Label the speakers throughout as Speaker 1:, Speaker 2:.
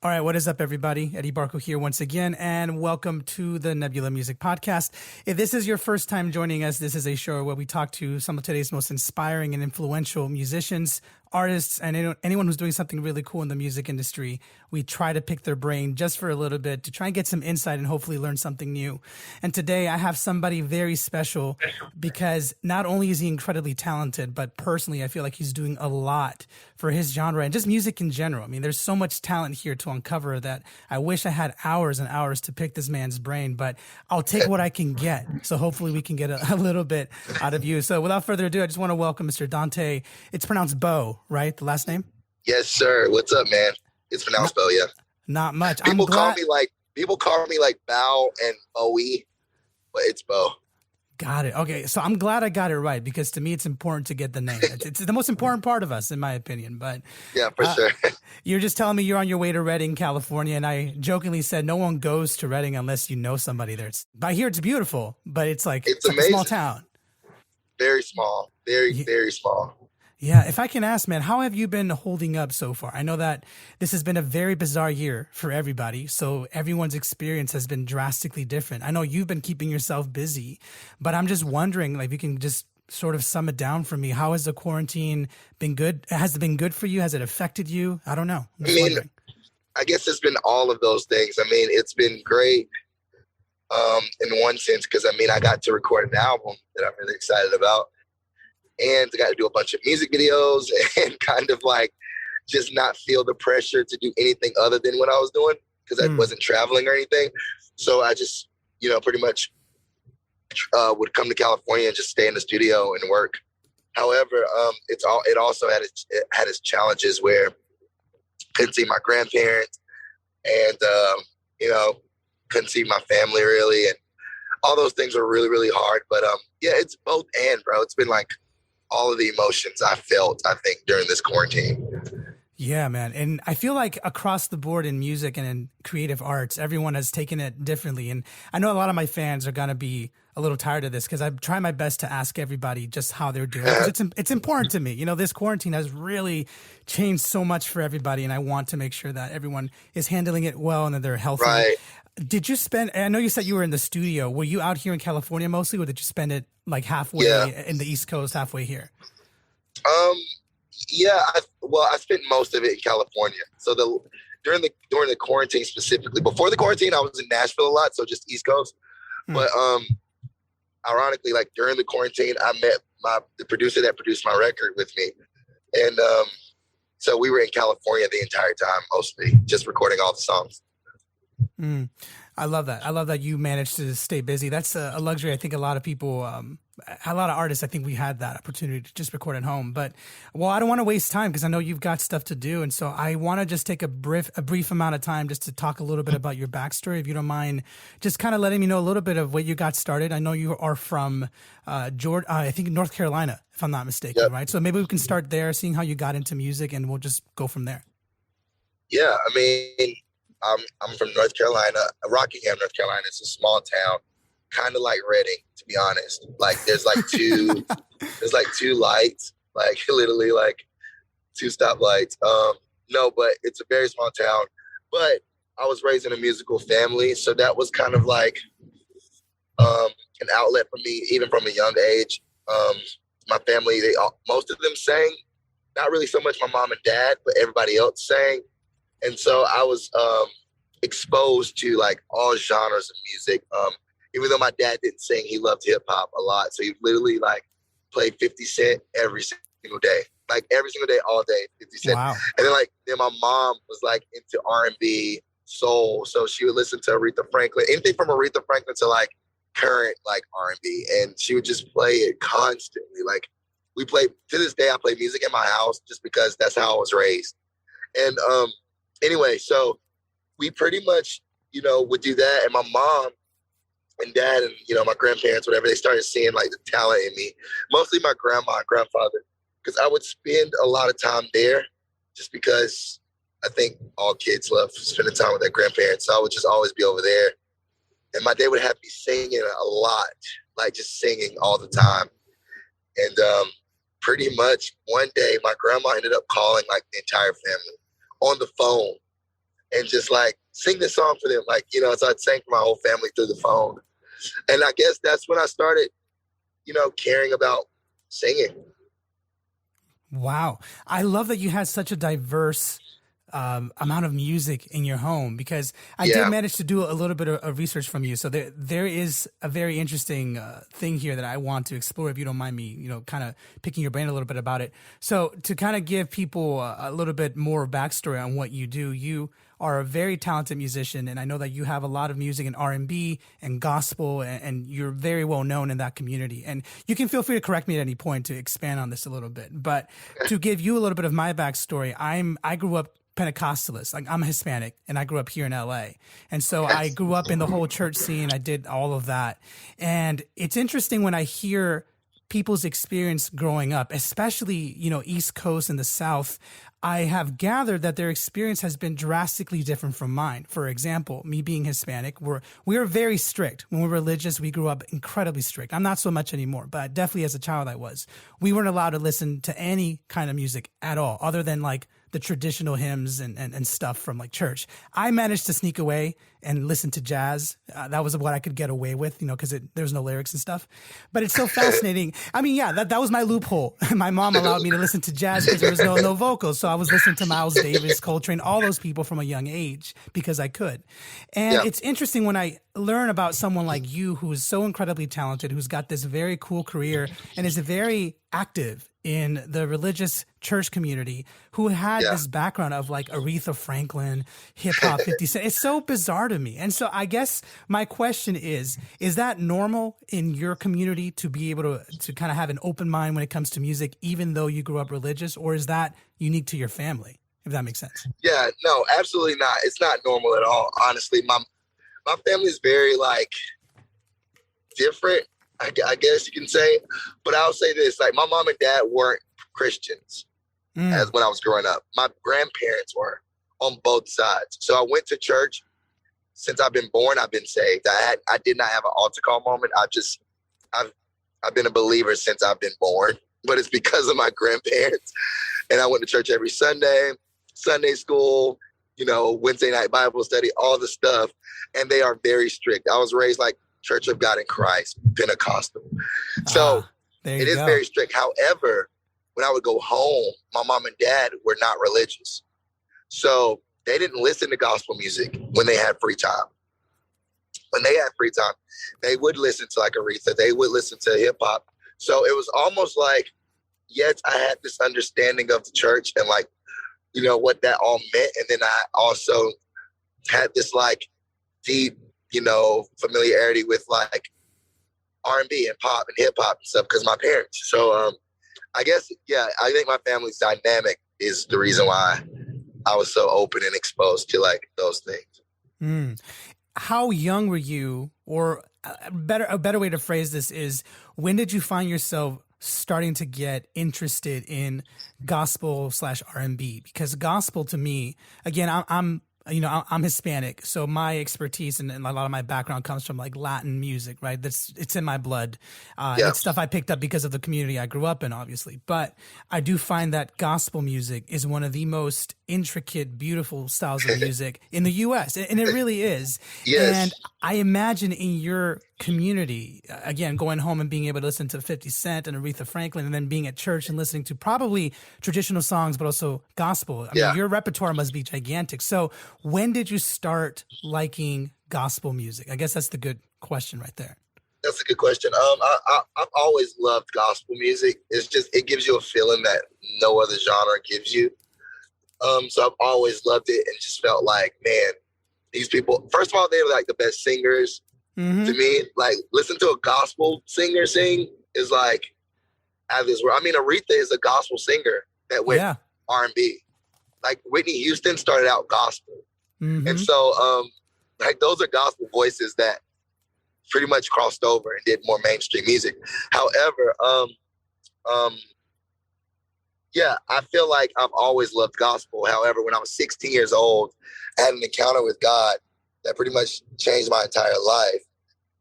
Speaker 1: All right, what is up, everybody? Eddie Barco here once again, and welcome to the Nebula Music Podcast. If this is your first time joining us, this is a show where we talk to some of today's most inspiring and influential musicians, artists, and anyone who's doing something really cool in the music industry. We try to pick their brain just for a little bit to try and get some insight and hopefully learn something new. And today I have somebody very special because not only is he incredibly talented, but personally I feel like he's doing a lot for his genre and just music in general. I mean, there's so much talent here to uncover that I wish I had hours and hours to pick this man's brain, but I'll take what I can get. So hopefully we can get a little bit out of you. So without further ado, I just want to welcome Mr. Dante. It's pronounced Bowe, right? The last name?
Speaker 2: Yes, sir. What's up, man? It's pronounced Bowe, yeah.
Speaker 1: Not much.
Speaker 2: People call me like Bow and Bowie, but it's Bowe.
Speaker 1: Got it. Okay, so I'm glad I got it right because to me it's important to get the name. It's the most important part of us, in my opinion. But
Speaker 2: yeah, for sure.
Speaker 1: You're just telling me you're on your way to Redding, California, and I jokingly said no one goes to Redding unless you know somebody there. I hear it's beautiful, but it's like a small town.
Speaker 2: Very small. Very small.
Speaker 1: Yeah, if I can ask, man, how have you been holding up so far? I know that this has been a very bizarre year for everybody, so everyone's experience has been drastically different. I know you've been keeping yourself busy, but I'm just wondering, like, if you can just sort of sum it down for me. How has the quarantine been good? Has it been good for you? Has it affected you? I don't know.
Speaker 2: Wondering. I guess it's been all of those things. I mean, it's been great in one sense because, I got to record an album that I'm really excited about. And I got to do a bunch of music videos and kind of like just not feel the pressure to do anything other than what I was doing because I wasn't traveling or anything. So I just, pretty much would come to California and just stay in the studio and work. However, it also had its challenges where couldn't see my grandparents and, couldn't see my family really. And all those things were really, really hard. But yeah, it's both and, bro. It's been like all of the emotions I felt, I think, during this quarantine.
Speaker 1: Yeah, man. And I feel like across the board in music and in creative arts, everyone has taken it differently. And I know a lot of my fans are going to be a little tired of this because I try my best to ask everybody just how they're doing. It's important to me. This quarantine has really changed so much for everybody. And I want to make sure that everyone is handling it well and that they're healthy.
Speaker 2: Right.
Speaker 1: Did you I know you said you were in the studio. Were you out here in California mostly, or did you spend it like halfway in the East Coast, halfway here?
Speaker 2: Yeah, I spent most of it in California. So during the quarantine specifically, before the quarantine, I was in Nashville a lot, so just East Coast. But ironically, like during the quarantine, I met the producer that produced my record with me, and so we were in California the entire time, mostly just recording all the songs.
Speaker 1: I love that. I love that you managed to stay busy. That's a luxury. I think a lot of people, a lot of artists, I think we had that opportunity to just record at home. But, I don't want to waste time because I know you've got stuff to do. And so I want to just take a brief amount of time just to talk a little bit about your backstory, if you don't mind, just kind of letting me know a little bit of where you got started. I know you are from Georgia, I think North Carolina, if I'm not mistaken, right? So maybe we can start there, seeing how you got into music, and we'll just go from there.
Speaker 2: Yeah, I'm from North Carolina, Rockingham, North Carolina. It's a small town, kind of like Redding, to be honest. Like there's like two lights, like literally like two stoplights. No, but it's a very small town. But I was raised in a musical family, so that was kind of like an outlet for me, even from a young age. My family, most of them sang, not really so much my mom and dad, but everybody else sang. And so I was exposed to like all genres of music. Even though my dad didn't sing, he loved hip hop a lot. So he literally like played 50 Cent every single day, like every single day, all day, 50 Cent.
Speaker 1: Wow.
Speaker 2: And then my mom was like into R&B, soul. So she would listen to Aretha Franklin, anything from Aretha Franklin to like current like R&B. And she would just play it constantly. Like to this day, I play music in my house just because that's how I was raised. And anyway, so we pretty much, would do that. And my mom and dad and, my grandparents, whatever, they started seeing like the talent in me. Mostly my grandma and grandfather, because I would spend a lot of time there just because I think all kids love spending time with their grandparents. So I would just always be over there. And my dad would have me singing a lot, like just singing all the time. And pretty much one day, my grandma ended up calling like the entire family on the phone. and just like sing the song for them. Like, you know, so I'd sing for my whole family through the phone. And I guess that's when I started, you know, caring about singing.
Speaker 1: Wow. I love that you had such a diverse amount of music in your home, because I did
Speaker 2: Yeah.
Speaker 1: manage to do a little bit of research from you. So there is a very interesting thing here that I want to explore, if you don't mind me, you know, kind of picking your brain a little bit about it. So to kind of give people a little bit more backstory on what you do, you are a very talented musician, and I know that you have a lot of music in R&B and gospel, and you're very well known in that community. And you can feel free to correct me at any point to expand on this a little bit. But to give you a little bit of my backstory, I grew up Pentecostalist. Like, I'm Hispanic, and I grew up here in LA. And so I grew up in the whole church scene. I did all of that. And it's interesting when I hear people's experience growing up, especially, you know, East Coast and the South. I have gathered that their experience has been drastically different from mine. For example, me being Hispanic, we are very strict. When we're religious, we grew up incredibly strict. I'm not so much anymore, but definitely as a child I was. We weren't allowed to listen to any kind of music at all, other than like the traditional hymns and stuff from like church. I managed to sneak away and listen to jazz. That was what I could get away with, you know, because there's no lyrics and stuff. But it's so fascinating. I mean, yeah, that was my loophole. My mom allowed me to listen to jazz because there was no vocals. So I was listening to Miles Davis, Coltrane, all those people from a young age because I could. And It's interesting when I learn about someone like you, who is so incredibly talented, who's got this very cool career and is very active in the religious church community, who had this background of like Aretha Franklin, hip hop, 50 Cent. It's so bizarre to me. And so I guess my question is that normal in your community to be able to kind of have an open mind when it comes to music, even though you grew up religious, or is that unique to your family, if that makes sense?
Speaker 2: Yeah, no, absolutely not. It's not normal at all. Honestly, my family is very like different, I guess you can say. But I'll say this, like my mom and dad weren't Christians as when I was growing up. My grandparents were on both sides. So I went to church. Since I've been born, I've been saved. I did not have an altar call moment. I've been a believer since I've been born, but it's because of my grandparents. And I went to church every Sunday, Sunday school, you know, Wednesday night Bible study, all the stuff. And they are very strict. I was raised like Church of God in Christ, Pentecostal. So it is very strict. However, when I would go home, my mom and dad were not religious. So they didn't listen to gospel music when they had free time. When they had free time, they would listen to like Aretha. They would listen to hip hop. So it was almost like, yes, I had this understanding of the church and like, you know, what that all meant. And then I also had this like deep, you know, familiarity with like R&B and pop and hip hop and stuff because my parents. So I guess, yeah, I think my family's dynamic is the reason why I was so open and exposed to like those things.
Speaker 1: How young were you, or a better way to phrase this is, when did you find yourself starting to get interested in gospel / R&B? Because gospel to me, again, I'm Hispanic, so my expertise and a lot of my background comes from like Latin music, right? It's in my blood. It's stuff I picked up because of the community I grew up in, obviously. But I do find that gospel music is one of the most intricate, beautiful styles of music in the U.S., and it really is.
Speaker 2: Yes.
Speaker 1: And I imagine in your community, again, going home and being able to listen to 50 Cent and Aretha Franklin, and then being at church and listening to probably traditional songs, but also gospel. I mean, your repertoire must be gigantic. So when did you start liking gospel music? I guess that's the good question right there.
Speaker 2: That's a good question. I've always loved gospel music. It's just, it gives you a feeling that no other genre gives you. So I've always loved it and just felt like, man, these people, first of all, they were like the best singers. To me. Like, listen to a gospel singer sing is like out of this world. I mean, Aretha is a gospel singer that went R&B. Like Whitney Houston started out gospel. And so like those are gospel voices that pretty much crossed over and did more mainstream music. However, I feel like I've always loved gospel. However, when I was 16 years old, I had an encounter with God that pretty much changed my entire life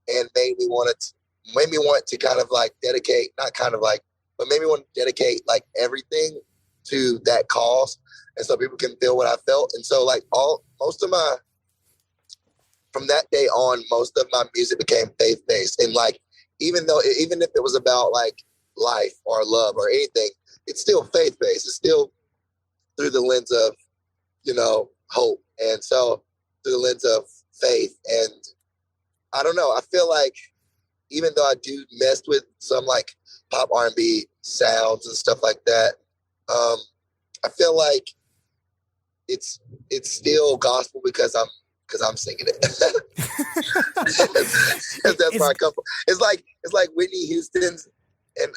Speaker 2: and made me want to kind of like dedicate, not kind of like, but made me want to dedicate like everything to that cause, and so people can feel what I felt. And so like from that day on, most of my music became faith-based. And like, even if it was about like life or love or anything, it's still faith-based. It's still through the lens of, hope. And so through the lens of faith. And I don't know, I feel like even though I do mess with some like pop R&B sounds and stuff like that, I feel like it's still gospel because I'm singing it. That's where I come from. It's like Whitney Houston's and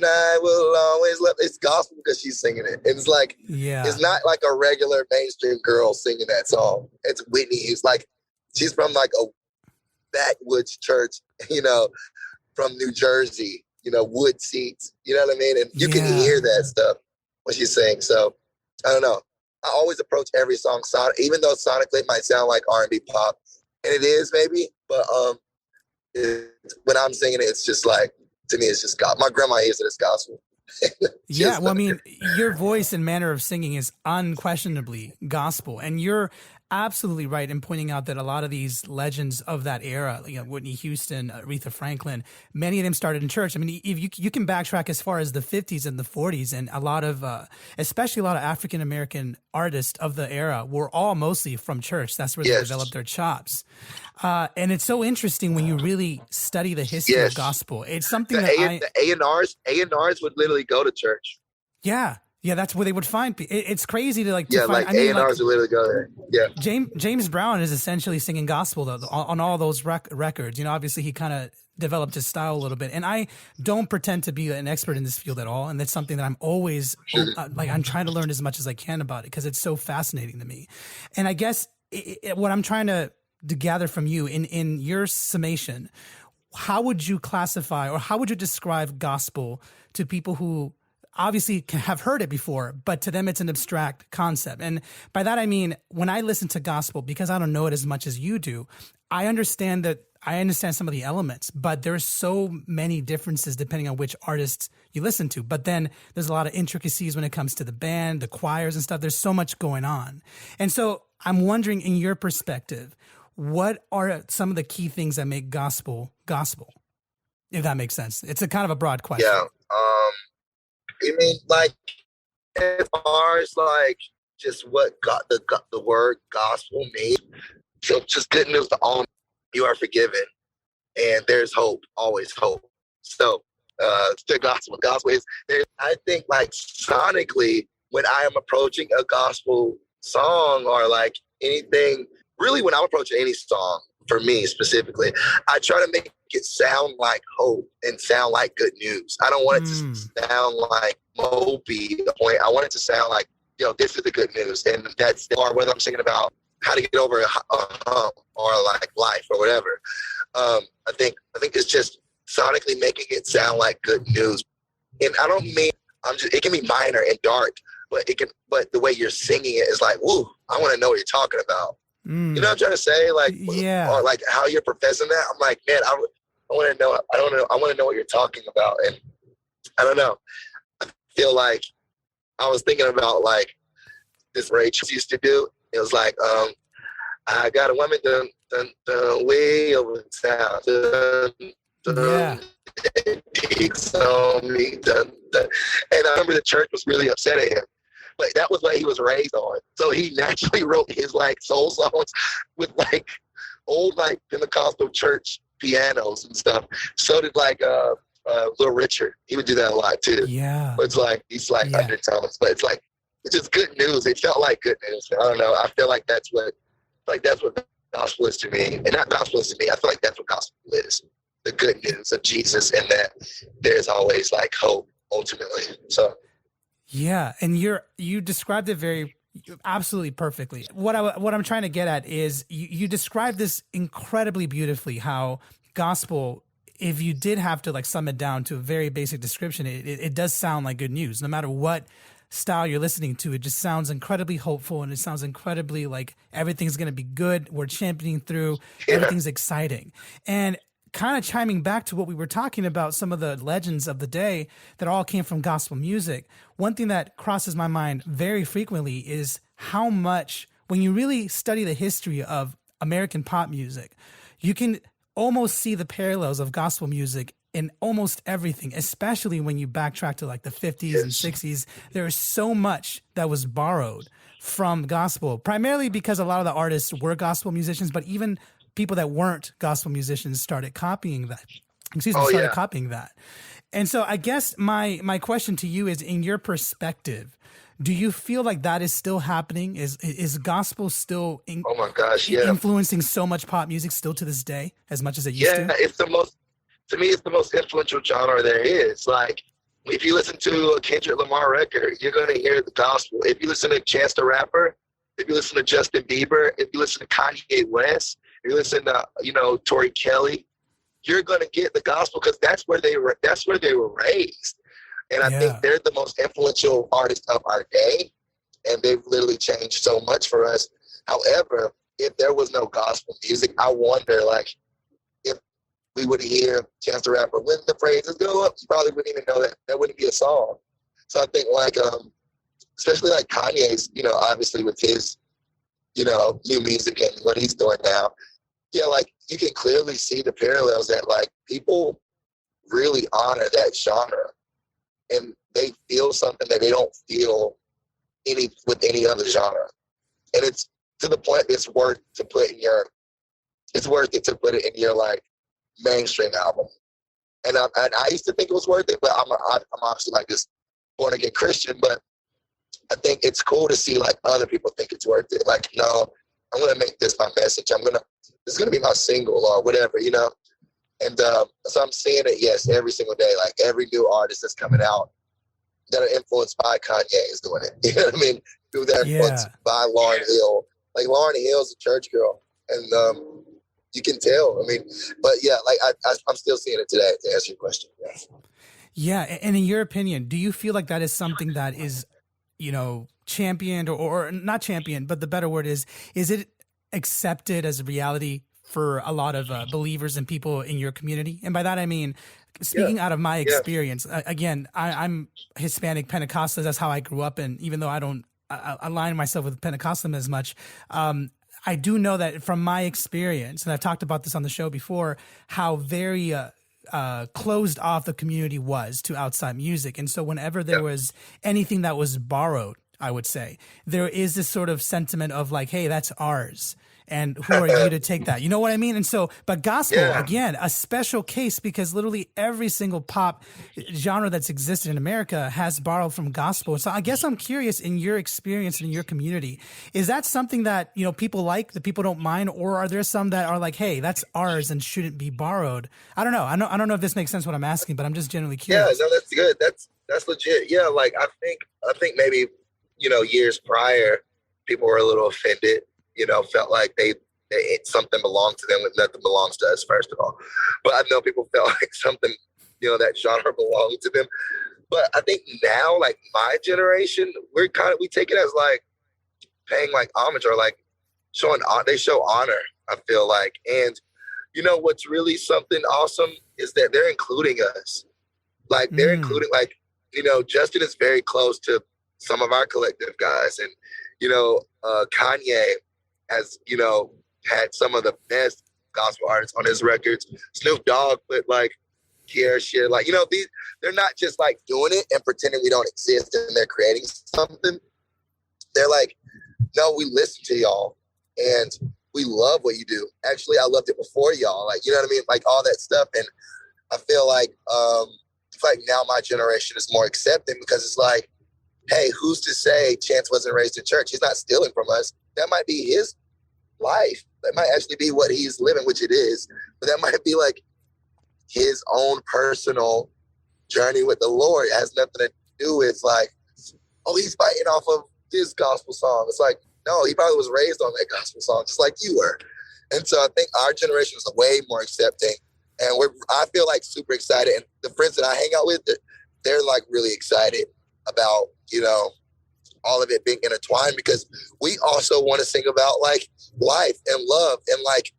Speaker 2: I will always love. It's gospel because she's singing it. It's like, it's not like a regular mainstream girl singing that song. It's Whitney. It's like she's from like a backwoods church, from New Jersey. Wood seats. You know what I mean? And you can hear that stuff when she's sings. So I don't know. I always approach every song even though sonically it might sound like R&B pop, and it is maybe, but when I'm singing it, it's just like, to me, it's just God. My grandma hears it as gospel.
Speaker 1: Yeah, well, I mean, your voice and manner of singing is unquestionably gospel, and you're absolutely right in pointing out that a lot of these legends of that era, Whitney Houston, Aretha Franklin, many of them started in church. I mean, if you can backtrack as far as the 50s and the 40s, and a lot of, especially a lot of African American artists of the era were all mostly from church. That's where they developed their chops. And it's so interesting when you really study the history of gospel. It's something
Speaker 2: the A&Rs would literally go to church.
Speaker 1: Yeah. Yeah, that's where they would find people. It's crazy to find.
Speaker 2: A&Rs would literally go there. Yeah.
Speaker 1: James Brown is essentially singing gospel though on all those records. Obviously he kind of developed his style a little bit. And I don't pretend to be an expert in this field at all. And that's something that I'm always I'm trying to learn as much as I can about it because it's so fascinating to me. And I guess what I'm trying to gather from you in your summation, how would you classify or how would you describe gospel to people who obviously can have heard it before, but to them it's an abstract concept? And by that I mean, when I listen to gospel, because I don't know it as much as you do, I understand some of the elements, but there's so many differences depending on which artists you listen to. But then there's a lot of intricacies when it comes to the band, the choirs and stuff. There's so much going on. And so I'm wondering, in your perspective, what are some of the key things that make gospel, if that makes sense? It's a kind of a broad question.
Speaker 2: Yeah. I mean, like, as far as like just what the word gospel means, so just good news to all, you are forgiven, and there's hope, always hope. So the gospel is there. I think like sonically, when I am approaching a gospel song or like anything, really when I'm approaching any song, for me specifically, I try to make it sound like hope and sound like good news. I don't want it to sound like mopey. I want it to sound like, this is the good news. And that's, or whether I'm singing about how to get over a hump or like life or whatever. I think it's just sonically making it sound like good news. And I don't mean, it can be minor and dark, but the way you're singing it is like, woo, I want to know what you're talking about. You know what I'm trying to say? Like, or like how you're professing that. I'm like, man, I want to know. I want to know what you're talking about. And I don't know. I feel like I was thinking about like this Rachel used to do. It was like, I got a woman done way over town. Takes on me. And I remember the church was really upset at him. But that was what he was raised on. So he naturally wrote his like soul songs with like old like Pentecostal church pianos and stuff. So did like Little Richard. He would do that a lot too. Yeah. But it's like these like undertones, but it's just good news. It felt like good news. I don't know. I feel like that's what gospel is to me. And not gospel is to me. I feel like that's what gospel is. The good news of Jesus, and that there's always like hope ultimately. So
Speaker 1: yeah, and you described it absolutely perfectly. What I'm trying to get at is you described this incredibly beautifully. How gospel, if you did have to like sum it down to a very basic description, it does sound like good news. No matter what style you're listening to, it just sounds incredibly hopeful, and it sounds incredibly like everything's going to be good. We're championing through. Everything's exciting. And kind of chiming back to what we were talking about, some of the legends of the day that all came from gospel music. One thing that crosses my mind very frequently is how much, when you really study the history of American pop music, you can almost see the parallels of gospel music in almost everything, especially when you backtrack to like the 50s and 60s. There is so much that was borrowed from gospel, primarily because a lot of the artists were gospel musicians, but even people that weren't gospel musicians started copying that. Copying that. And so I guess my question to you is, in your perspective, do you feel like that is still happening? Is gospel still influencing so much pop music still to this day as much as it used to?
Speaker 2: Yeah, to me, it's the most influential genre there is. Like, if you listen to a Kendrick Lamar record, you're going to hear the gospel. If you listen to Chance the Rapper, if you listen to Justin Bieber, if you listen to Kanye West, if you listen to, Tori Kelly, you're going to get the gospel because that's where they were raised. And I think they're the most influential artists of our day, and they've literally changed so much for us. However, if there was no gospel music, I wonder, like, if we would hear Chance the Rapper, when the praises go up, you probably wouldn't even know that. That wouldn't be a song. So I think, like, especially like Kanye's, obviously with his, new music and what he's doing now, like, you can clearly see the parallels that, like, people really honor that genre. And they feel something that they don't feel with any other genre. And it's to the point it's worth it to put it in your like mainstream album. And I used to think it was worth it, but I'm obviously like this born again Christian, but I think it's cool to see like other people think it's worth it. Like, no, I'm gonna make this my message. This is gonna be my single or whatever, And so I'm seeing it, yes, every single day. Like, every new artist that's coming out that are influenced by Kanye is doing it. You know what I mean? People that are influenced by Lauryn Hill. Like, Lauryn Hill's a church girl. And you can tell. I mean, but yeah, like, I'm still seeing it today, to answer your question.
Speaker 1: Yeah. And in your opinion, do you feel like that is something that is, championed or not championed, but the better word is it accepted as a reality for a lot of believers and people in your community? And by that, I mean, speaking out of my experience, again, I'm Hispanic Pentecostal. That's how I grew up. And even though I don't align myself with Pentecostalism as much, I do know that from my experience, and I've talked about this on the show before, how very closed off the community was to outside music. And so whenever there was anything that was borrowed, I would say, there is this sort of sentiment of like, hey, that's ours. And who are you to take that? You know what I mean? And so, but gospel, again, a special case, because literally every single pop genre that's existed in America has borrowed from gospel. So I guess I'm curious, in your experience and in your community, is that something that, people like, that people don't mind? Or are there some that are like, hey, that's ours and shouldn't be borrowed? I don't know. I don't know if this makes sense what I'm asking, but I'm just genuinely curious.
Speaker 2: Yeah, no, that's good. That's legit. Yeah, like, I think maybe, years prior, people were a little offended. Felt like they something belonged to them when nothing belongs to us, first of all. But I know people felt like something, that genre belonged to them. But I think now, like, my generation, we take it as like paying like homage, or like they show honor, I feel like. And what's really something awesome is that they're including us. Like, they're including, like, Justin is very close to some of our collective guys, and Kanye has, had some of the best gospel artists on his records. Snoop Dogg put like Kier shit, like, they're not just like doing it and pretending we don't exist and they're creating something. They're like, no, we listen to y'all and we love what you do. Actually, I loved it before y'all. Like, you know what I mean? Like, all that stuff. And I feel like now my generation is more accepting, because it's like, hey, who's to say Chance wasn't raised in church? He's not stealing from us. That might be his life. That might actually be what he's living, which it is. But that might be like his own personal journey with the Lord. It has nothing to do with like, oh, he's fighting off of this gospel song. It's like, no, he probably was raised on that gospel song, just like you were. And so I think our generation is way more accepting. And I feel like super excited. And the friends that I hang out with, they're like really excited about, all of it being intertwined, because we also want to sing about like life and love and like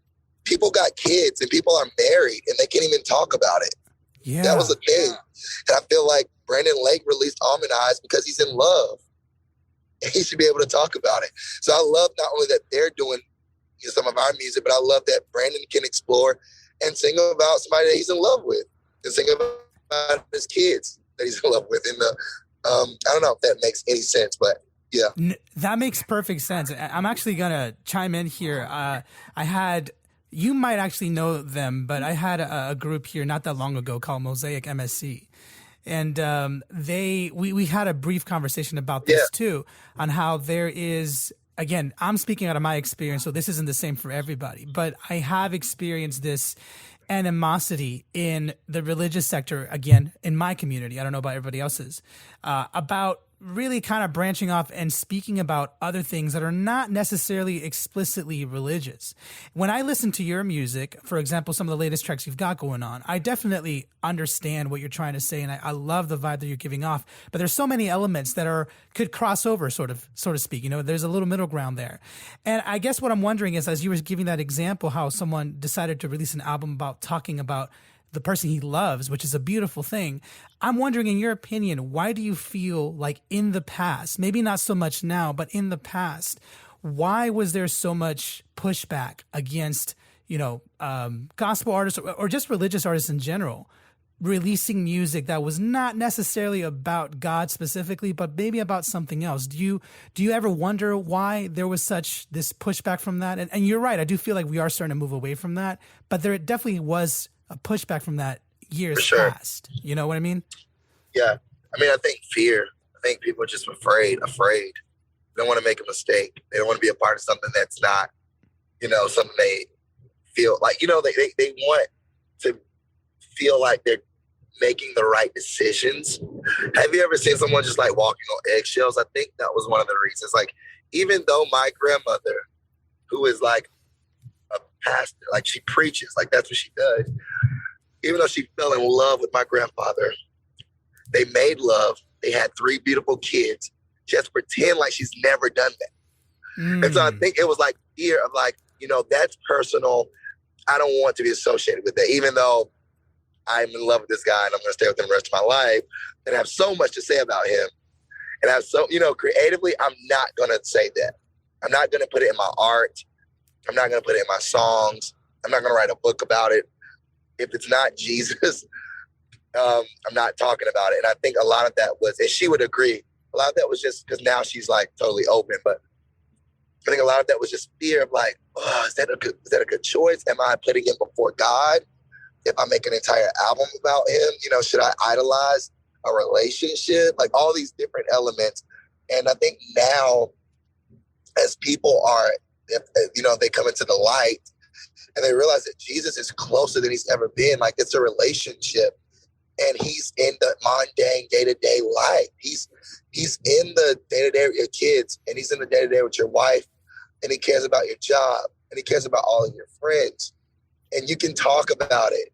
Speaker 2: people got kids and people are married and they can't even talk about it.
Speaker 1: Yeah.
Speaker 2: That was a thing. And I feel like Brandon Lake released Almond Eyes because he's in love. And he should be able to talk about it. So I love not only that they're doing some of our music, but I love that Brandon can explore and sing about somebody that he's in love with and sing about his kids that he's in love with. And I don't know if that makes any sense, but yeah.
Speaker 1: That makes perfect sense. I'm actually going to chime in here. You might actually know them, but I had a group here not that long ago called Mosaic MSC. And we had a brief conversation about this too, on how there is, again, I'm speaking out of my experience, so this isn't the same for everybody, but I have experienced this animosity in the religious sector, again, in my community, I don't know about everybody else's, about really kind of branching off and speaking about other things that are not necessarily explicitly religious. When I listen to your music, for example, some of the latest tracks you've got going on, I definitely understand what you're trying to say, and I love the vibe that you're giving off. But there's so many elements that could cross over, so to speak. You know, there's a little middle ground there. And I guess what I'm wondering is, as you were giving that example, how someone decided to release an album about talking about the person he loves, which is a beautiful thing. I'm wondering, in your opinion, why do you feel like in the past, maybe not so much now, but in the past, why was there so much pushback against, gospel artists or just religious artists in general, releasing music that was not necessarily about God specifically, but maybe about something else? Do you ever wonder why there was this pushback from that? And you're right, I do feel like we are starting to move away from that, but there definitely was a pushback from that years past. You know what I mean?
Speaker 2: Yeah. I mean, I think fear. I think people are just afraid. They don't want to make a mistake. They don't want to be a part of something that's not, something they feel like, they want to feel like they're making the right decisions. Have you ever seen someone just like walking on eggshells? I think that was one of the reasons. Like, even though my grandmother, who is like a pastor, like she preaches, like that's what she does. Even though she fell in love with my grandfather, they made love. They had 3 beautiful kids. She has to pretend like she's never done that. And so I think it was like fear of like, that's personal. I don't want to be associated with that, even though I'm in love with this guy and I'm going to stay with him the rest of my life and have so much to say about him. And have so, creatively, I'm not going to say that. I'm not going to put it in my art. I'm not going to put it in my songs. I'm not going to write a book about it. If it's not Jesus, I'm not talking about it. And I think a lot of that was, and she would agree, a lot of that was just because now she's like totally open. But I think a lot of that was just fear of like, is that a good choice? Am I putting him before God? If I make an entire album about him, should I idolize a relationship? Like all these different elements. And I think now, as people are, they come into the light and they realize that Jesus is closer than he's ever been. Like it's a relationship, and he's in the mundane day-to-day life. He's in the day-to-day with your kids, and he's in the day-to-day with your wife, and he cares about your job, and he cares about all of your friends. And you can talk about it.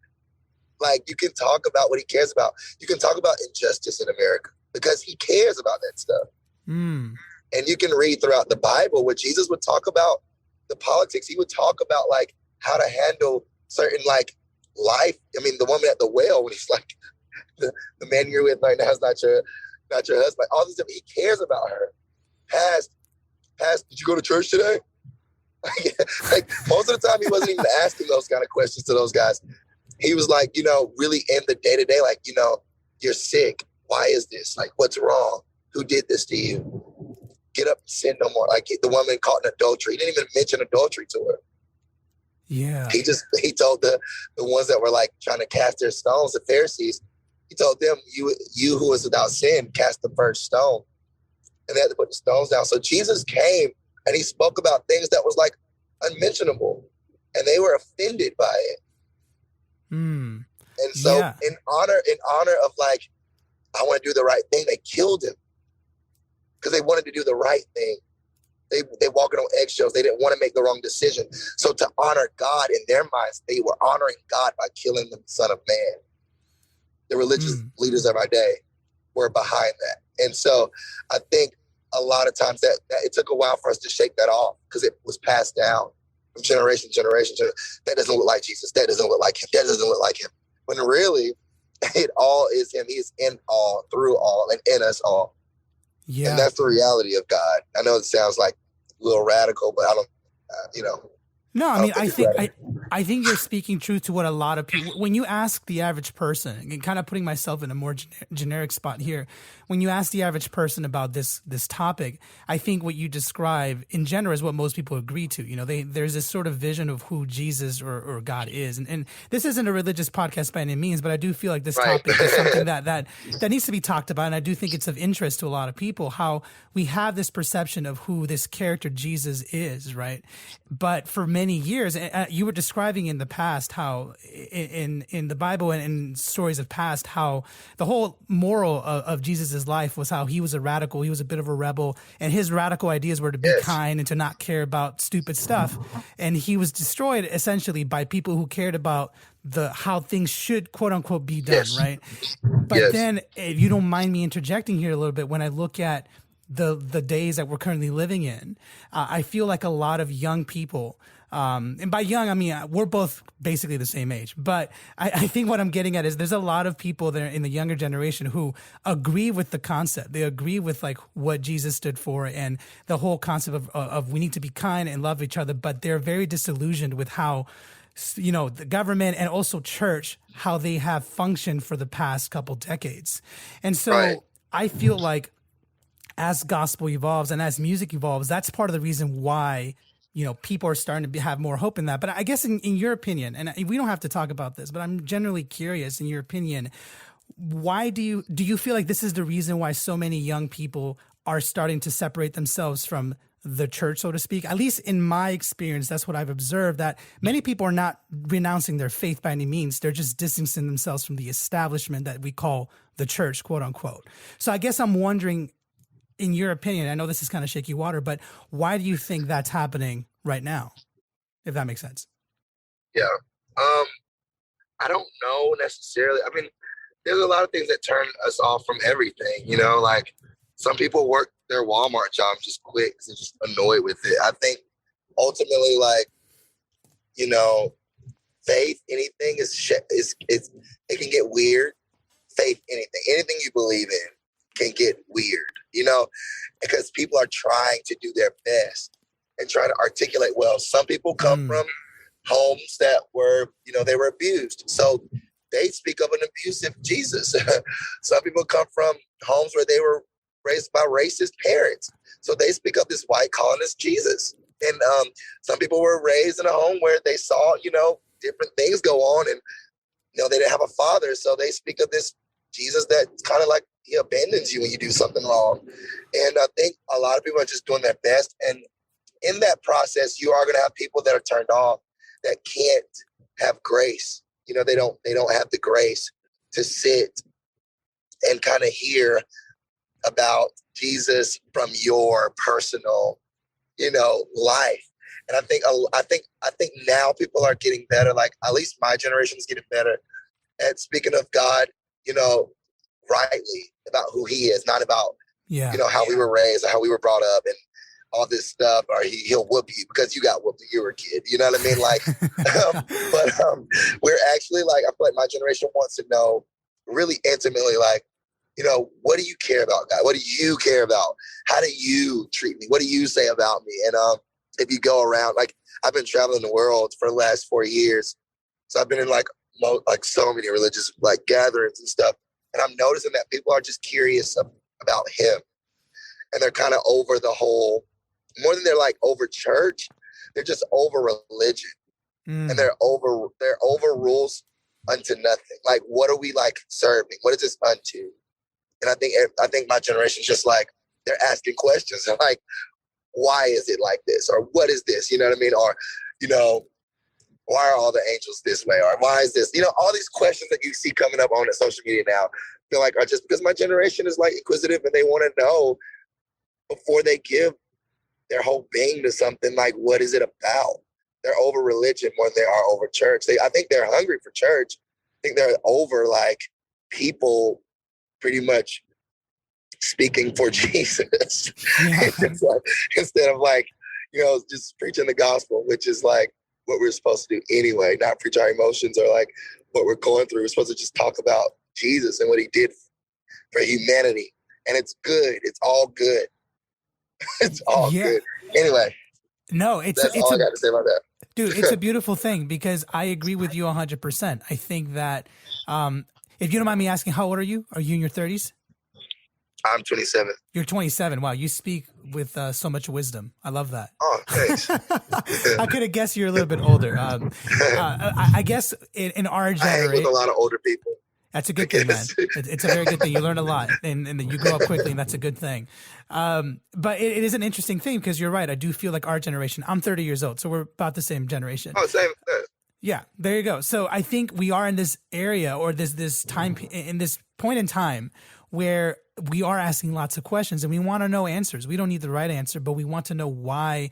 Speaker 2: Like you can talk about what he cares about. You can talk about injustice in America because he cares about that stuff. And you can read throughout the Bible where Jesus would talk about the politics. He would talk about like how to handle certain like life. I mean, the woman at the well, when he's like, the man you're with right now is not your husband. All this stuff, he cares about her. Past, did you go to church today? Like most of the time, he wasn't even asking those kind of questions to those guys. He was like, really in the day to day, like, you're sick. Why is this? Like, what's wrong? Who did this to you? Get up and sin no more. Like the woman caught in adultery. He didn't even mention adultery to her.
Speaker 1: Yeah.
Speaker 2: He told the ones that were like trying to cast their stones, the Pharisees, he told them, you who is without sin, cast the first stone. And they had to put the stones down. So Jesus came and he spoke about things that was like unmentionable, and they were offended by it. And so in honor of like, I want to do the right thing, they killed him because they wanted to do the right thing. They walking on eggshells. They didn't want to make the wrong decision. So to honor God in their minds, they were honoring God by killing the Son of Man. The religious leaders of our day were behind that. And so I think a lot of times that it took a while for us to shake that off because it was passed down. generation to generation. That doesn't look like Jesus. That doesn't look like him. That doesn't look like him. When really, it all is him. He is in all, through all, and in us all.
Speaker 1: Yeah.
Speaker 2: And that's the reality of God. I know it sounds like a little radical, but I don't,
Speaker 1: No, I mean, I think you're speaking truth to what a lot of people, when you ask the average person, and kind of putting myself in a more generic spot here, when you ask the average person about this topic, I think what you describe in general is what most people agree to. There's this sort of vision of who Jesus or God is. And this isn't a religious podcast by any means, but I do feel like this topic is something that needs to be talked about. And I do think it's of interest to a lot of people, how we have this perception of who this character Jesus is, right? But for many years, you were describing in the past how in the Bible and in stories of past, how the whole moral of Jesus's life was how he was a radical, he was a bit of a rebel, and his radical ideas were to be kind and to not care about stupid stuff. And he was destroyed essentially by people who cared about how things should, quote unquote, be done, right? But then, if you don't mind me interjecting here a little bit, when I look at the days that we're currently living in, I feel like a lot of young people, and by young, I mean, we're both basically the same age, but I think what I'm getting at is there's a lot of people there in the younger generation who agree with the concept. They agree with like what Jesus stood for and the whole concept of we need to be kind and love each other, but they're very disillusioned with how, the government and also church, how they have functioned for the past couple decades. And so I feel like as gospel evolves and as music evolves, that's part of the reason why, people are starting to have more hope in that. But I guess in your opinion, and we don't have to talk about this, but I'm generally curious in your opinion, why do you feel like this is the reason why so many young people are starting to separate themselves from the church, so to speak? At least in my experience, that's what I've observed, that many people are not renouncing their faith by any means. They're just distancing themselves from the establishment that we call the church, quote unquote. So I guess I'm wondering, in your opinion, I know this is kind of shaky water, but why do you think that's happening right now? If that makes sense.
Speaker 2: Yeah. I don't know necessarily. I mean, there's a lot of things that turn us off from everything, like some people work their Walmart job just quit because they're just annoyed with it. I think ultimately, like, faith, anything it can get weird. Faith, anything you believe in can get weird, because people are trying to do their best and trying to articulate well. Some people come from homes that were, they were abused. So they speak of an abusive Jesus. Some people come from homes where they were raised by racist parents. So they speak of this white colonist Jesus. And some people were raised in a home where they saw, different things go on and, they didn't have a father. So they speak of this Jesus that's kind of like he abandons you when you do something wrong. And I think a lot of people are just doing their best. And in that process, you are going to have people that are turned off that can't have grace. They don't have the grace to sit and kind of hear about Jesus from your personal, life. And I think now people are getting better. Like at least my generation is getting better at speaking of God, rightly about who he is, not about, how we were raised or how we were brought up and all this stuff, or he'll whoop you because you got whooped when you were a kid. You know what I mean? Like, we're actually like, I feel like my generation wants to know really intimately, like, what do you care about, God? What do you care about? How do you treat me? What do you say about me? And if you go around, like I've been traveling the world for the last 4 years. So I've been in like so many religious like gatherings and stuff. And I'm noticing that people are just curious about him. And they're kind of over the whole, more than they're like over church, they're just over religion. And they're over rules unto nothing. Like, what are we like serving? What is this unto? And I think my generation's just like, they're asking questions. They're like, why is it like this? Or what is this? You know what I mean? Or, why are all the angels this way? Or why is this? All these questions that you see coming up on the social media now, feel like are just because my generation is like inquisitive and they want to know before they give their whole being to something, like, what is it about? They're over religion more than they are over church. I think they're hungry for church. I think they're over like people pretty much speaking for Jesus.
Speaker 1: Yeah.
Speaker 2: It's like, instead of like, just preaching the gospel, which is like what we're supposed to do anyway, not preach our emotions or like what we're going through. We're supposed to just talk about Jesus and what he did for humanity. And it's good. It's all good. It's all good. Anyway.
Speaker 1: No,
Speaker 2: that's all I got to say about that.
Speaker 1: Dude, it's a beautiful thing because I agree with you 100%. I think that if you don't mind me asking, how old are you? Are you in your 30s?
Speaker 2: I'm 27.
Speaker 1: You're 27. Wow, you speak with so much wisdom. I love that.
Speaker 2: Oh, thanks.
Speaker 1: I could have guessed you're a little bit older. I guess in our generation,
Speaker 2: I hang with a lot of older people.
Speaker 1: That's a good thing, man. It's a very good thing. You learn a lot, and you grow up quickly, and that's a good thing. But it is an interesting thing because you're right. I do feel like our generation. I'm 30 years old, so we're about the same generation.
Speaker 2: Oh, same.
Speaker 1: Yeah, there you go. So I think we are in this area or this time in this point in time where we are asking lots of questions and we want to know answers. We don't need the right answer, but we want to know why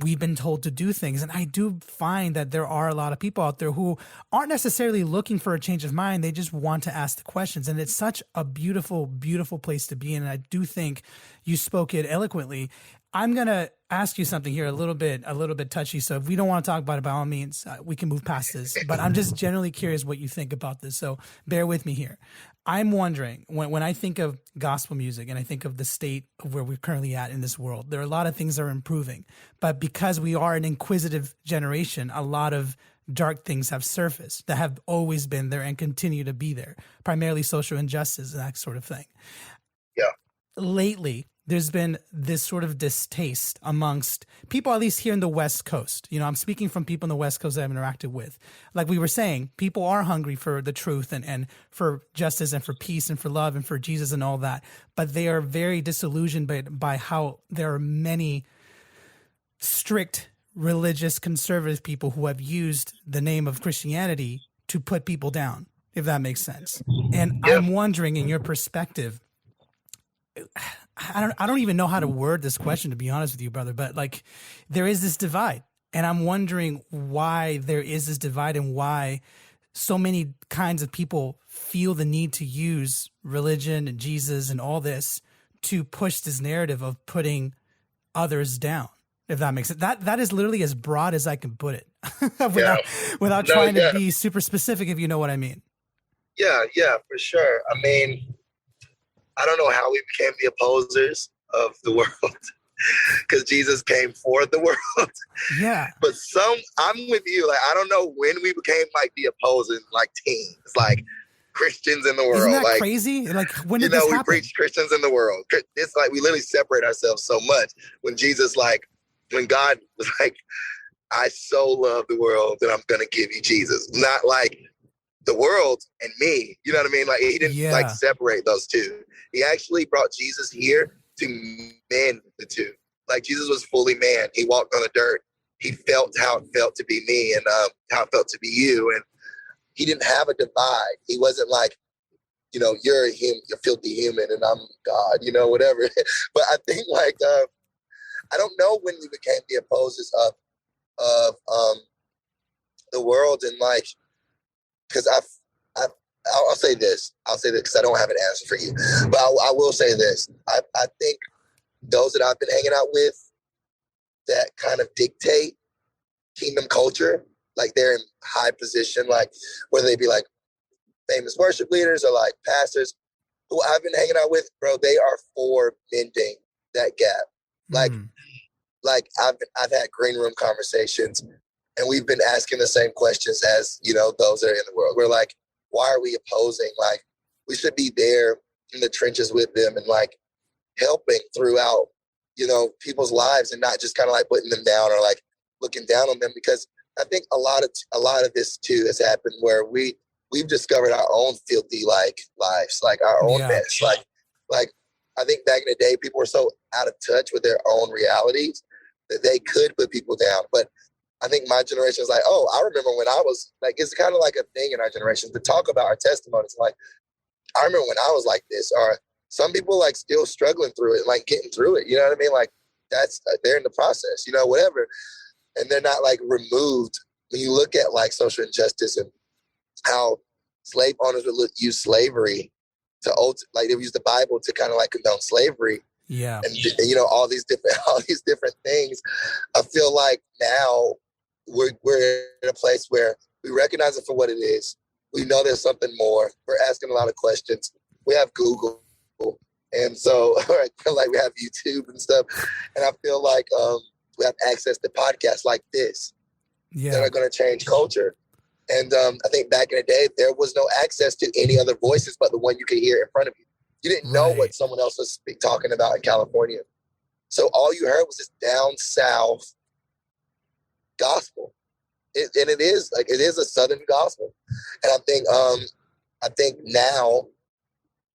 Speaker 1: we've been told to do things. And I do find that there are a lot of people out there who aren't necessarily looking for a change of mind. They just want to ask the questions. And it's such a beautiful, beautiful place to be in. And I do think you spoke it eloquently. I'm going to ask you something here a little bit touchy. So if we don't want to talk about it, by all means, we can move past this. But I'm just generally curious what you think about this. So bear with me here. I'm wondering, when I think of gospel music and I think of the state of where we're currently at in this world, there are a lot of things that are improving. But because we are an inquisitive generation, a lot of dark things have surfaced that have always been there and continue to be there, primarily social injustice and that sort of thing.
Speaker 2: Yeah.
Speaker 1: Lately, there's been this sort of distaste amongst people, at least here in the West Coast. You know, I'm speaking from people in the West Coast that I've interacted with. Like we were saying, people are hungry for the truth and for justice and for peace and for love and for Jesus and all that. But they are very disillusioned by how there are many strict religious conservative people who have used the name of Christianity to put people down, if that makes sense. And yeah. I'm wondering, in your perspective, I don't even know how to word this question, to be honest with you, brother, but like there is this divide, and I'm wondering why there is this divide and why so many kinds of people feel the need to use religion and Jesus and all this to push this narrative of putting others down, if that makes sense. That is literally as broad as I can put it without trying to be super specific, if you know what I mean.
Speaker 2: Yeah, for sure. I mean, I don't know how we became the opposers of the world because Jesus came for the world.
Speaker 1: Yeah.
Speaker 2: But I'm with you. Like, I don't know when we became like the opposing like teams, like Christians in the world.
Speaker 1: Isn't that
Speaker 2: like
Speaker 1: crazy? Like when did this happen?
Speaker 2: We preach Christians in the world. It's like we literally separate ourselves so much when God was like, I so love the world that I'm going to give you Jesus. Not like the world and me, you know what I mean? Like he didn't like separate those two. He actually brought Jesus here to mend the two. Like Jesus was fully man. He walked on the dirt. He felt how it felt to be me and how it felt to be you. And he didn't have a divide. He wasn't like, you're a filthy human and I'm God, whatever. But I think like, I don't know when we became the opposers of the world and like, because I'll say this because I don't have an answer for you, but I will say this. I think those that I've been hanging out with that kind of dictate kingdom culture, like they're in high position, like whether they be like famous worship leaders or like pastors who I've been hanging out with, bro, they are for mending that gap. Like I've had green room conversations and we've been asking the same questions as, those that are in the world. We're like, why are we opposing? Like, we should be there in the trenches with them and like helping throughout, people's lives and not just kind of like putting them down or like looking down on them. Because I think a lot of this too has happened where we've discovered our own filthy like lives, like our own mess. Like I think back in the day, people were so out of touch with their own realities that they could put people down. But I think my generation is like, oh, I remember when I was like, it's kind of like a thing in our generation to talk about our testimonies. Like, I remember when I was like this, or some people like still struggling through it, like getting through it. You know what I mean? Like they're in the process, whatever. And they're not like removed. When you look at like social injustice and how slave owners would use slavery to they would use the Bible to kind of like condone slavery.
Speaker 1: Yeah.
Speaker 2: and you know, all these different things. I feel like now we're in a place where we recognize it for what it is. We know there's something more. We're asking a lot of questions. We have Google, and so I feel like we have YouTube and stuff. And I feel like we have access to podcasts like this that are going to change culture. And I think back in the day, there was no access to any other voices but the one you could hear in front of you. You didn't know what someone else was talking about in California. So all you heard was this down south gospel. It is a Southern gospel. And I think now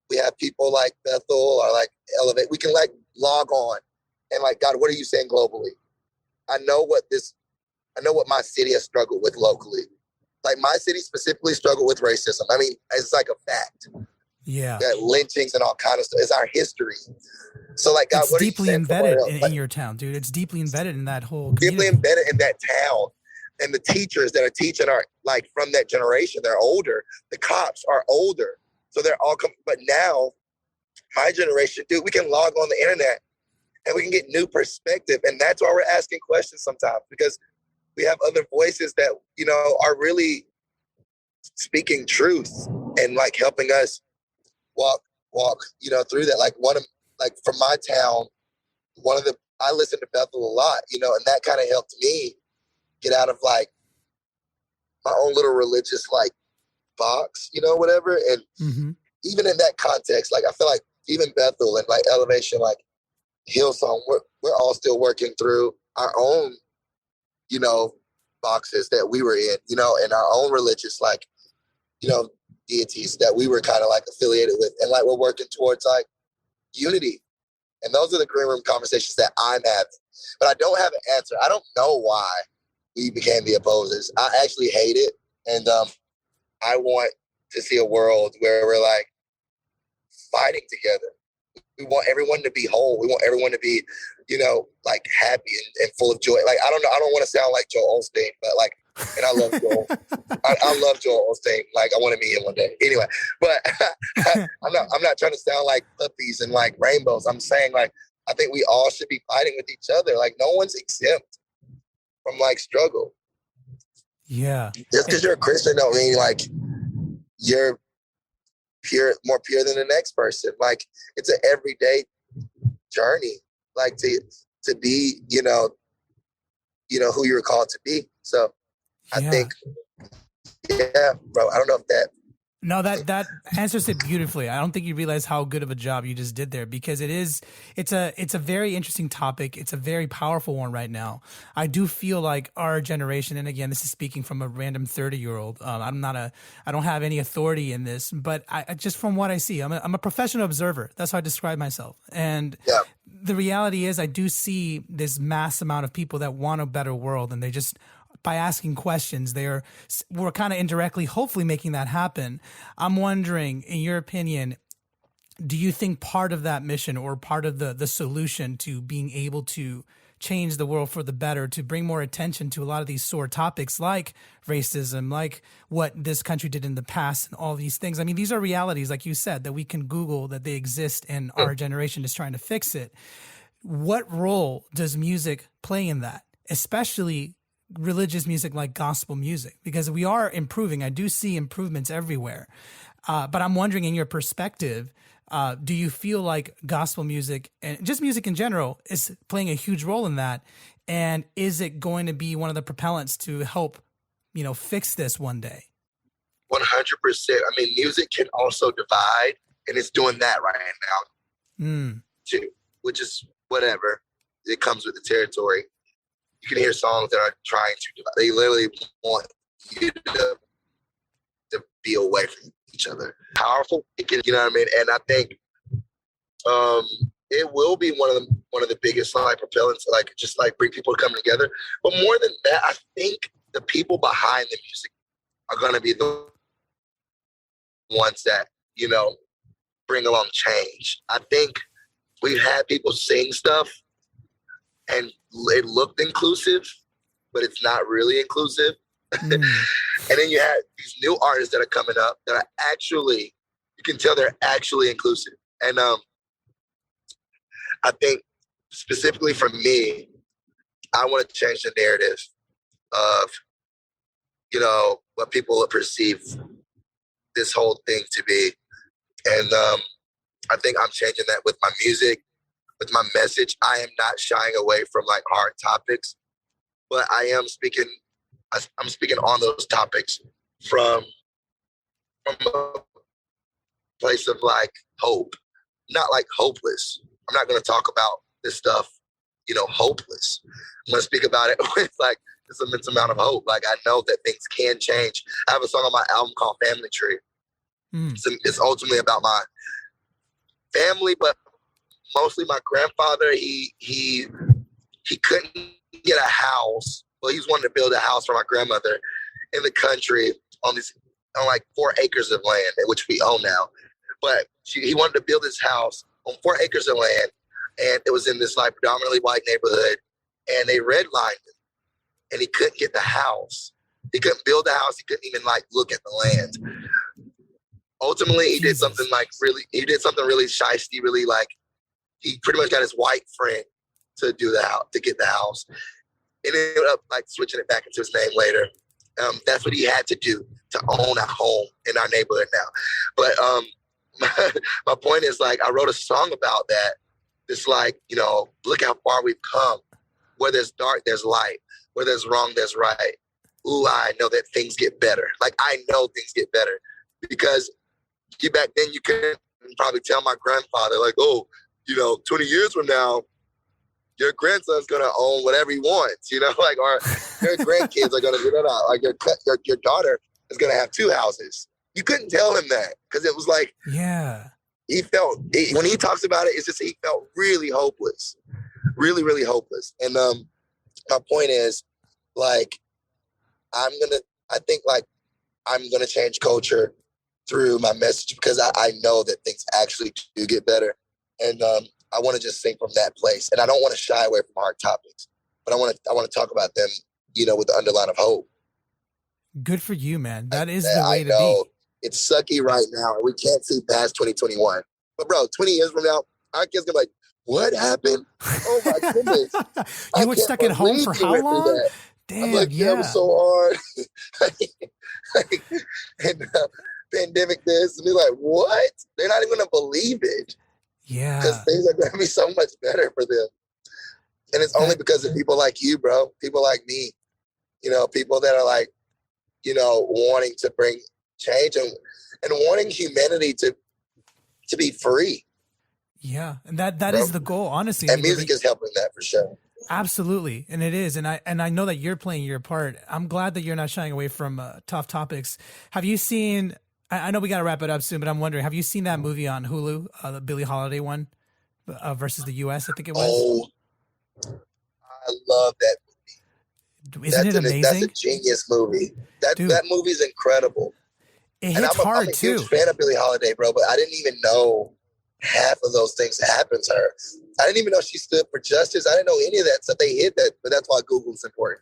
Speaker 2: we have people like Bethel or like Elevate. We can like log on and like, God, what are you saying globally? I know what my city has struggled with locally. Like my city specifically struggled with racism. I mean, it's like a fact.
Speaker 1: Yeah.
Speaker 2: That lynchings and all kind of stuff. It's our history. So like, God,
Speaker 1: it's
Speaker 2: what
Speaker 1: deeply
Speaker 2: are you saying
Speaker 1: embedded in your town, dude. It's deeply embedded in that whole community.
Speaker 2: Deeply embedded in that town. And the teachers that are teaching are like from that generation. They're older. The cops are older. So they're all but now my generation, dude, we can log on the internet and we can get new perspective. And that's why we're asking questions sometimes, because we have other voices that, you know, are really speaking truth and like helping us walk, you know, through that. Like from my town, I listen to Bethel a lot, you know, and that kind of helped me get out of like my own little religious like box, you know, whatever. And even in that context, like I feel like even Bethel and like Elevation, like Hillsong, we're all still working through our own, you know, boxes that we were in, you know, and our own religious, like, you know, deities that we were kind of like affiliated with. And like, we're working towards like unity. And those are the green room conversations that I'm having. But I don't have an answer. I don't know why we became the opposers. I actually hate it. And I want to see a world where we're like fighting together. We want everyone to be whole. We want everyone to be, you know, like happy and full of joy. Like, I don't know. I don't want to sound like Joel Osteen, but like, and I love Joel. I love Joel Osteen. Like, I want to meet him one day. Anyway, but I'm not trying to sound like puppies and like rainbows. I'm saying like, I think we all should be fighting with each other. Like, no one's exempt from like struggle.
Speaker 1: Yeah.
Speaker 2: Just because you're a Christian don't mean like you're more pure than the next person. Like, it's an everyday journey, like to be, you know who you're called to be. So I think, yeah, bro, I don't know if that.
Speaker 1: No, that answers it beautifully. I don't think you realize how good of a job you just did there, because it's a very interesting topic. It's a very powerful one right now. I do feel like our generation, and again, this is speaking from a random 30-year-old. I don't have any authority in this, but I just from what I see, I'm a professional observer. That's how I describe myself. And the reality is, I do see this mass amount of people that want a better world, and they just, by asking questions, we're kind of indirectly, hopefully, making that happen. I'm wondering, in your opinion, do you think part of that mission, or part of the solution to being able to change the world for the better, to bring more attention to a lot of these sore topics like racism, like what this country did in the past and all these things? I mean, these are realities, like you said, that we can Google, that they exist, and our generation is trying to fix it. What role does music play in that, especially religious music like gospel music? Because we are improving. I do see improvements everywhere. But I'm wondering, in your perspective, do you feel like gospel music and just music in general is playing a huge role in that? And is it going to be one of the propellants to help, fix this one day?
Speaker 2: 100%. I mean, music can also divide, and it's doing that right now too, which is whatever. It comes with the territory. You can hear songs that are trying to divide. They literally want you to be away from each other. Powerful, you know what I mean? And I think it will be one of the biggest like propellants, like just like bring people coming together. But more than that, I think the people behind the music are going to be the ones that bring along change. I think we've had people sing stuff and it looked inclusive, but it's not really inclusive. And then you have these new artists that are coming up that are actually, you can tell they're actually inclusive. And I think specifically for me, I want to change the narrative of, what people perceive this whole thing to be. And I think I'm changing that with my music, with my message. I am not shying away from like hard topics, but I'm speaking on those topics from a place of like hope, not like hopeless. I'm not going to talk about this stuff, hopeless. I'm going to speak about it with like this immense amount of hope. Like I know that things can change. I have a song on my album called Family Tree. It's ultimately about my family, but mostly my grandfather. He couldn't get a house. Well, he was wanting to build a house for my grandmother in the country on like 4 acres of land, which we own now. But he wanted to build his house on 4 acres of land, and it was in this like predominantly white neighborhood, and they redlined him, and he couldn't get the house. He couldn't build the house. He couldn't even like look at the land. Ultimately, he did something really shiesty, really like he pretty much got his white friend to do to get the house. And ended up like switching it back into his name later. That's what he had to do to own a home in our neighborhood now. But my point is like I wrote a song about that. It's like, look how far we've come. Where there's dark, there's light. Where there's wrong, there's right. Ooh, I know that things get better. Like I know things get better because back then you couldn't probably tell my grandfather like, 20 years from now, your grandson's gonna own whatever he wants, like, or your grandkids are gonna do that. Like your daughter is gonna have 2 houses. You couldn't tell him that because it was like, he felt when he talks about it, it's just he felt really hopeless, really, really hopeless. And my point is, like, I'm gonna change culture through my message because I know that things actually do get better, and I want to just sing from that place, and I don't want to shy away from hard topics, but I want to talk about them, with the underline of hope.
Speaker 1: Good for you, man. That is the way to be.
Speaker 2: It's sucky right now, and we can't see past 2021. But bro, 20 years from now, our kids gonna be like, "What happened? Oh my goodness!
Speaker 1: You were stuck at home for how long?" Damn,
Speaker 2: I'm like, yeah, it was so hard. And pandemic this, and they're like, "What?" They're not even gonna believe it.
Speaker 1: Yeah,
Speaker 2: because things are gonna be so much better for them, and it's only because of people like you, bro. People like me, people that are like, wanting to bring change and wanting humanity to be free.
Speaker 1: Yeah, and that is the goal, honestly.
Speaker 2: And music is helping that for sure.
Speaker 1: Absolutely, and it is, and I know that you're playing your part. I'm glad that you're not shying away from tough topics. Have you seen? I know we got to wrap it up soon, but I'm wondering, have you seen that movie on Hulu, the Billie Holiday one, versus the U.S.? I think it was.
Speaker 2: Oh, I love that movie.
Speaker 1: Isn't it amazing?
Speaker 2: That's a genius movie. That movie's incredible.
Speaker 1: It hits hard
Speaker 2: I'm a
Speaker 1: too.
Speaker 2: huge fan of Billie Holiday, bro, but I didn't even know half of those things that happened to her. I didn't even know she stood for justice. I didn't know any of that stuff. They hid that, but that's why Google's important.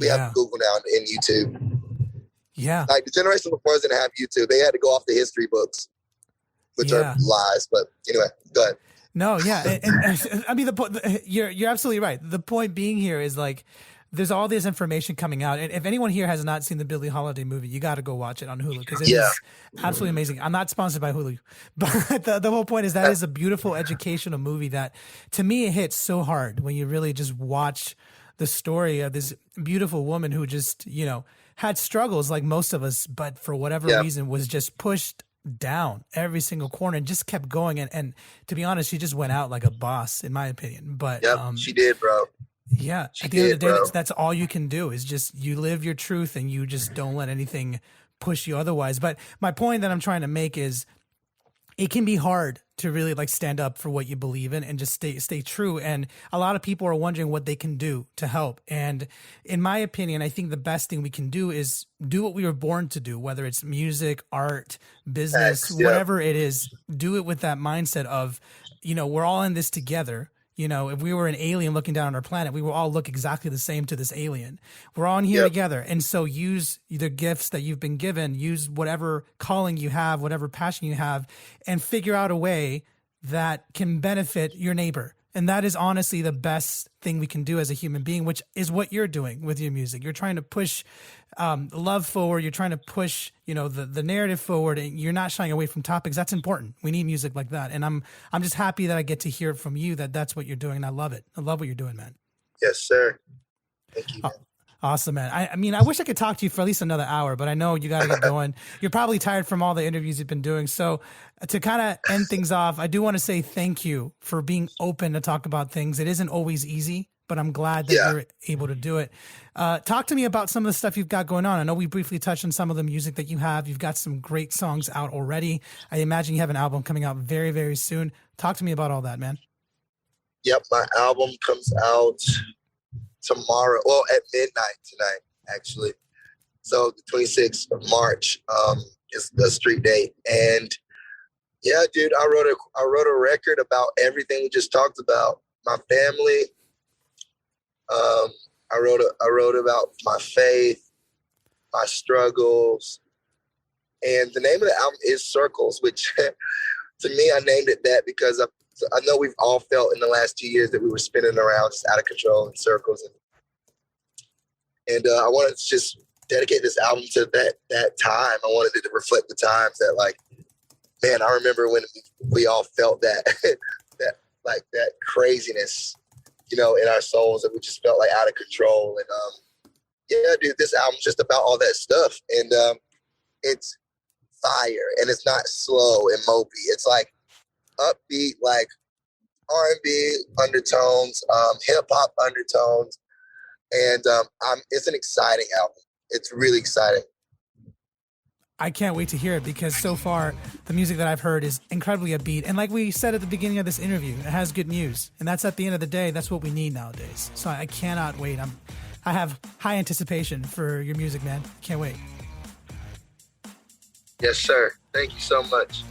Speaker 2: We have Google now and YouTube.
Speaker 1: Yeah.
Speaker 2: Like the generation before us didn't have YouTube. They had to go off the history books, which are lies. But anyway, go ahead.
Speaker 1: No, yeah. And I mean, you're absolutely right. The point being here is like, there's all this information coming out. And if anyone here has not seen the Billie Holiday movie, you got to go watch it on Hulu because it is absolutely amazing. I'm not sponsored by Hulu, but the whole point is that is a beautiful educational movie that to me, it hits so hard when you really just watch the story of this beautiful woman who just, had struggles like most of us, but for whatever reason was just pushed down every single corner and just kept going. And to be honest, she just went out like a boss, in my opinion. But
Speaker 2: she did, bro.
Speaker 1: Yeah. At the end of the day, that's all you can do is just you live your truth and you just don't let anything push you otherwise. But my point that I'm trying to make is it can be hard to really like stand up for what you believe in and just stay true. And a lot of people are wondering what they can do to help. And in my opinion, I think the best thing we can do is do what we were born to do, whether it's music, art, business, whatever it is, do it with that mindset of, we're all in this together. If we were an alien looking down on our planet, we will all look exactly the same to this alien. We're all in here together. And so use the gifts that you've been given, use whatever calling you have, whatever passion you have, and figure out a way that can benefit your neighbor. And that is honestly the best thing we can do as a human being, which is what you're doing with your music. You're trying to push love forward. You're trying to push, the narrative forward, and you're not shying away from topics. That's important. We need music like that. And I'm just happy that I get to hear it from you, that's what you're doing. And I love it. I love what you're doing, man.
Speaker 2: Yes, sir. Thank you, man.
Speaker 1: Awesome, man. I mean, I wish I could talk to you for at least another hour, but I know you got to get going. You're probably tired from all the interviews you've been doing. So to kind of end things off, I do want to say thank you for being open to talk about things. It isn't always easy, but I'm glad that you're able to do it. Talk to me about some of the stuff you've got going on. I know we briefly touched on some of the music that you have. You've got some great songs out already. I imagine you have an album coming out very, very soon. Talk to me about all that, man.
Speaker 2: Yep, my album comes out tomorrow. Well, at midnight tonight, actually. So the 26th of March is the street date. And yeah, dude, I wrote a record about everything we just talked about. My family. I wrote about my faith, my struggles, and the name of the album is Circles, which to me, I named it that because I know we've all felt in the last 2 years that we were spinning around just out of control in circles. And I wanted to just dedicate this album to that time. I wanted it to reflect the times that, like, man, I remember when we all felt that, that craziness, in our souls, that we just felt like out of control. And yeah, dude, this album's just about all that stuff. And it's fire, and it's not slow and mopey. It's like upbeat, like R&B undertones, hip hop undertones, and it's an exciting album. It's really exciting.
Speaker 1: I can't wait to hear it, because so far the music that I've heard is incredibly upbeat. And like we said at the beginning of this interview, it has good news. And that's, at the end of the day, that's what we need nowadays. So I cannot wait. I have high anticipation for your music, man. Can't wait.
Speaker 2: Yes, sir. Thank you so much.